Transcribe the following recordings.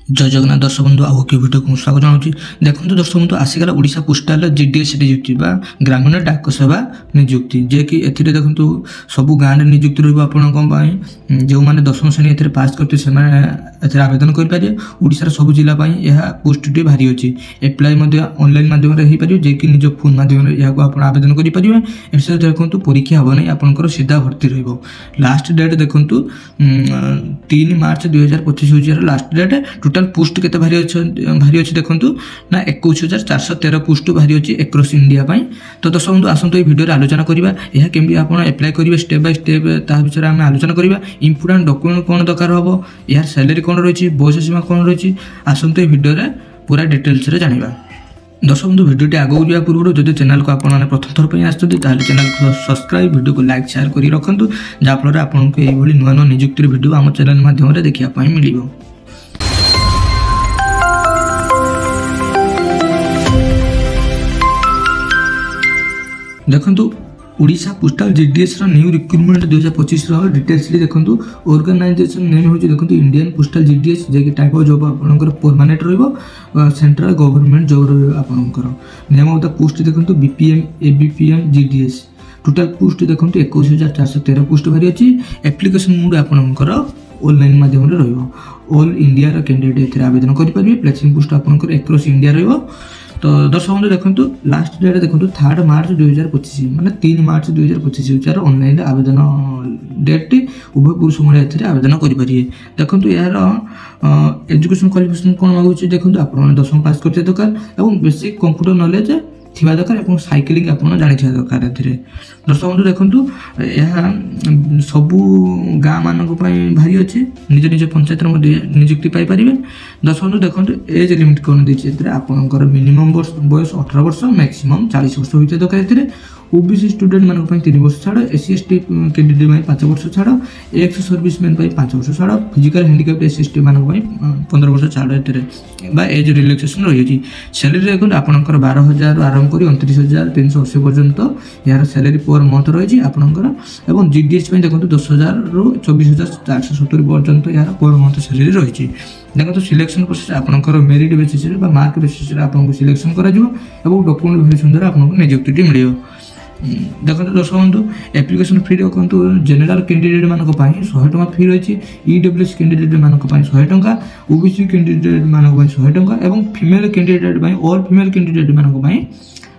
जय जगन्नाथ दर्शक बंधु आउ कि भिडियो को स्वागत जनाऊँ। देखो दर्शक बंधु आसीगला ओडिशा पोस्टाल जीडीएस नियुक्ति ग्रामीण डाक सेवा नियुक्ति जे कि एथिरे देखो सबु गाँव में नियुक्ति रही जो मैंने 10वीं श्रेणी ए पास करते से आवेदन करेंगे। ओडिशार सब जिला यह पोस्टटी बाहरी अच्छी एप्लाय ऑनलाइन माध्यम हो पार जे कि निज फोन माध्यम यहाँ आवेदन करेंगे। ए देखो परीक्षा हम नहीं आपंकर सीधा भर्ती लास्ट डेट देखो 3 मार्च 2025 हूँ लास्ट डेट। टोटाल पोस्ट केते भारी अच्छी देखो ना 21,413 पोस्ट भारी अच्छी एक्रॉस इंडिया। तो दर्शक बंधु आसतु भिडियो आलोचना करवा यह केमती आप एप्लाय करेंगे स्टेप बाय स्टेप ता विषय आम आलोचना करवा। इंपोर्टेंट डॉक्यूमेंट कौन दरकार हम यार सैलरी कौन रही बयस सीमा कौन रही आसतु भिडियो पूरा डिटेल्स जाना। दर्शक बंधु भिडियो आगे जावा पूर्व जब चैनल को आपने प्रथम थर पर आसते चैनल को सब्सक्राइब वीडियो को लाइक शेयर कर रखु जहाँफल आपको ये नुआ नुआ नियुक्ति भिडियो आम चैनल माध्यम देखा मिल। देखो Odisha postal GDS new recruitment 2025 details देखो ऑर्गेनाइजेशन नेम हो देखो इंडियन पोस्टाल जीडीएस जे कि टाइप ऑफ जॉब आपनकर परमानेंट रहिबो सेंट्रल गवर्नमेंट जॉब रहिबो आपनकर। नेम ऑफ द पोस्ट देखो BPM ABPM GDS. Total post देखो 21,413 पोस्ट भारी अच्छी। एप्लिकेशन मोड आपनकर ऑनलाइन माध्यम रहिबो। ऑल इंडिया रा कैंडिडेट आवेदन करि परिबे। प्लेसिंग पोस्ट आपनकर एक्रॉस इंडिया रहिबो। तो दर्शक बंधु देखो लास्ट डेट देखो 3 मार्च 2025 माने 3 मार्च 2025 हूँ ऑनलाइन आवेदन डेट उभय पुरुष महिला आवेदन करेंगे। देखो यार एजुकेशन क्वालिफिकेशन कौन मांगुचे देखो आप 10वीं पास करते दरकार और बेसिक कंप्यूटर नॉलेज थिबा दरकार और साइकिलिंग आप जानी दरकार। दर्शक बंधु देखो यह सबू गाँ मानक भारी अच्छी निज निज पंचायत नियुक्ति पाइपर। दर्शक बंधु देखो एज लिमिट कौन देखिए आपंकर मिनिमम बयस 18 वर्ष मैक्सिमम 40 वर्ष होता दरकार। ओबीसी स्टूडेंट मानक 3 वर्ष छाड़ एससी एसटी कैंडिडेट 5 वर्ष छाड़ एक्स सर्विसमैन 5 वर्ष छाड़ फिजिकल हैंडिकैप्ड एससी एसटी मानक 15 वर्ष छाड़ एज रिलैक्सेशन रही। सैलरी देखो आपंकर 12,000 आरंभ कर 29,380 पर्यंत यार सैलरी पर मंथ रही आपंकर। और जीडीएस देखो 10,000 रु 24,470 पर्यंत यार पर मंथ सैलरी रही। देखो सिलेक्शन प्रोसेस आपंकर मेरिट बेसिस मार्क बेसिस आपको सिलेक्शन कर डॉक्यूमेंट वेरिफिकेशन द्वारा आपको नियुक्ति मिल। देखो दर्शक बंधु एप्लिकेशन फी देखो जनरल कैंडिडेट मानक 100 टका फी रही। ईडब्ल्यूएस कैंडिडेट मानक 100 टका ओबीसी कैंडिडेट मानक 100 टका और female candidate all female candidate मानक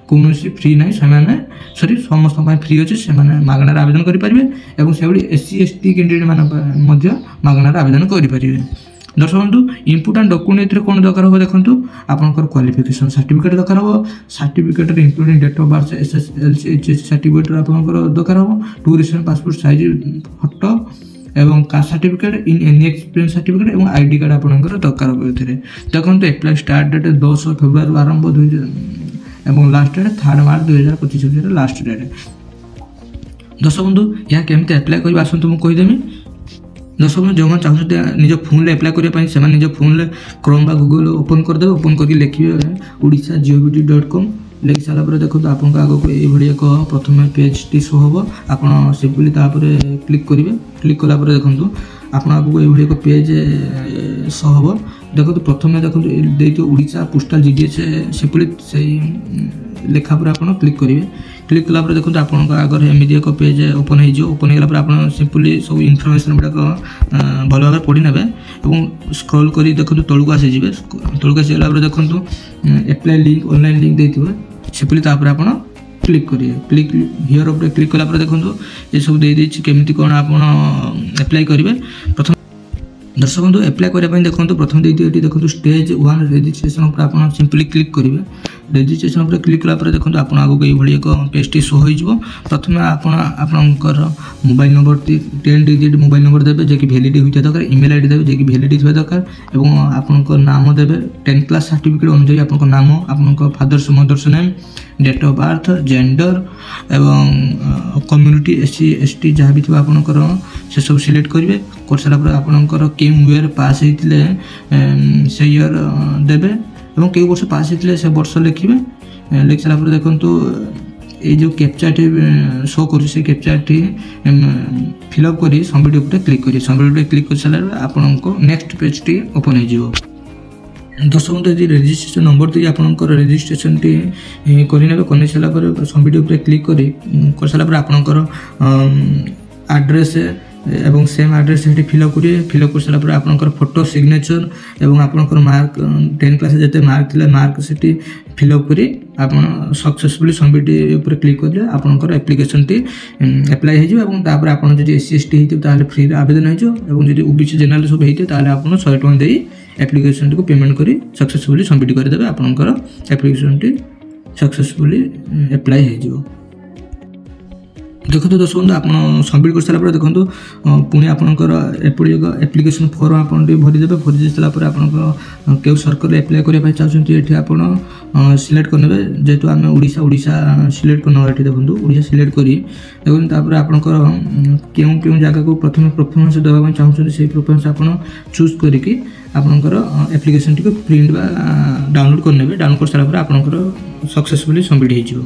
कौन फ्री ना सॉरी समस्त फ्री अच्छे से मागणार आवेदन करेंगे और से एससी एसटी कैंडिडेट मानक मागणार आवेदन करेंगे। दर्शक बंधु इंपोर्टेंट डॉक्यूमेंट कौन दरकार हो देखो आपंकर क्वालिफिकेशन सर्टिफिकेट दरकार हो। Certificate including date of birth SSLC certificate आपंकर दरकार हो। टूरिस्ट पासपोर्ट साइज फोटो एवं caste certificate in any experience certificate और आईडी कार्ड आपंकर दरकार हो। देखो एप्लाई स्टार्ट डेट 10 फेब्रुआरी आरंभ और लास्ट डेट 3 मार्च 2025 लास्ट डेट। दर्शक बंधु यहाँ केमती एप्लाई कर आसतु मुझे कहीदेमी। दर्शक बंधु जो चाहते निज फोन एप्लाई करने से निज फोन क्रोम बा गूगल ओपन करदे ओपन करके लिखे odisha.gov.com लिखि सारापर देखो आप आगे ये एक प्रथम पेज टी शो हम आप सिंपली क्लिक करेंगे। क्लिक कलापर देखो आप आगे ये एक पेज शो हम। देखो प्रथम देखो ओडिशा पोस्टाल जीडीएस सिंपली से लेखा पर आप क्लिक करेंगे। क्लिक कलापर देखो आप आगे एमती एक पेज ओपन ओपन होगापर आप सिंपली सब इनफर्मेशन गुड़ाक भल भाव पढ़ी ने और स्क्रॉल कर देखो तलू आसीजे। तलू आसगला देखो एप्लाई लिंक ऑनलाइन लिंक देते सिंपली तापर आप क्लिक करेंगे। क्लिक हियर उपर क्लिक कलापर देखो ये सब दे केमती कौन आप एप्लाई करेंगे। प्रथम दर्शक बंधु एप्लाई करने देखो प्रथम देखो स्टेज 1 रजिस्ट्रेशन पर आप सिंपली क्लिक करेंगे। रजिस्ट्रेशन पर क्लिक कलापर देखो आप आगे ये एक पेजटी शो हो। प्रथम आपंकर mobile number 10 digit mobile number देवे जे कि वैलिडिटी होता दरकार। ईमेल आईडी देवे जे कि वैलिडिटी थोड़ा दरकार और आपंकर नाम देवे 10th क्लास सर्टिफिकेट अनुसार आपंकर नाम आपंकर father's mother's name date of birth gender एवं कम्युनिटी एससी एसटी जहाँ भी थी आपंकर से सब सिलेक्ट करेंगे। कर सारापर आपंकर केम वेयर पास होते से ईयर देवे और कई वर्ष पास होते से वर्ष लिखे। लिख सारापर देखो ये जो कैप्चाटी शो कर कैप्चाटी फिलअप कर सबमिट क्लिक करेंगे। सबमिट क्लिक कर सारा आपको नेक्स्ट पेज टी ओपन हो। दर्शक बंधु ये रेजिस्ट्रेशन नंबर देके आपंकर रेजिस्ट्रेशन टी करने कर सारापर सबमिट उपर क्लिक कर सारापर आपंकर एड्रेस एवं सेम एड्रेस ये फिलअप करेंगे फिलअप कर सारापर आपंकर फोटो सिग्नेचर एवं आपंकर मार्क 10 क्लास जिते मार्क थी मार्क से फिलअप कर आप सक्सेसफुली सबमिट उपर क्लिक करेंगे आपंकर एप्लिकेशन टी एप्लाई होपर आप SC ST होते फ्री आवेदन हो OBC जेनराल सब होते आप 100 टଙ୍କା दे एप्लिकेशन को पेमेंट कर सक्सेसफुली सबमिट करदे आपंकर एप्लिकेशन टी सक्सेसफुली एप्लाई हो देखो दर्शक बंधु आप सबमिट कर सारापर देखो पुणी आपंकर एप्लिकेशन फॉर्म आप भरीदे भरी सारापर आप क्यों सर्कल एप्लाई करने चाहते ये आप सिलेक्ट करने जेहेतु आम ओडिशा सिलेक्ट करना ये देखो ओडिशा सिलेक्ट करी देखो आपंकर क्यों क्यों जगह को प्रथम परफॉर्मेंस देवाई चाहते से परफॉर्मेंस आप चूज करके आपंकर एप्लिकेशन टी प्रिंट डाउनलोड करने डाउनलोड कर सारापर आपंकर सक्सेसफुली सबमिट हो।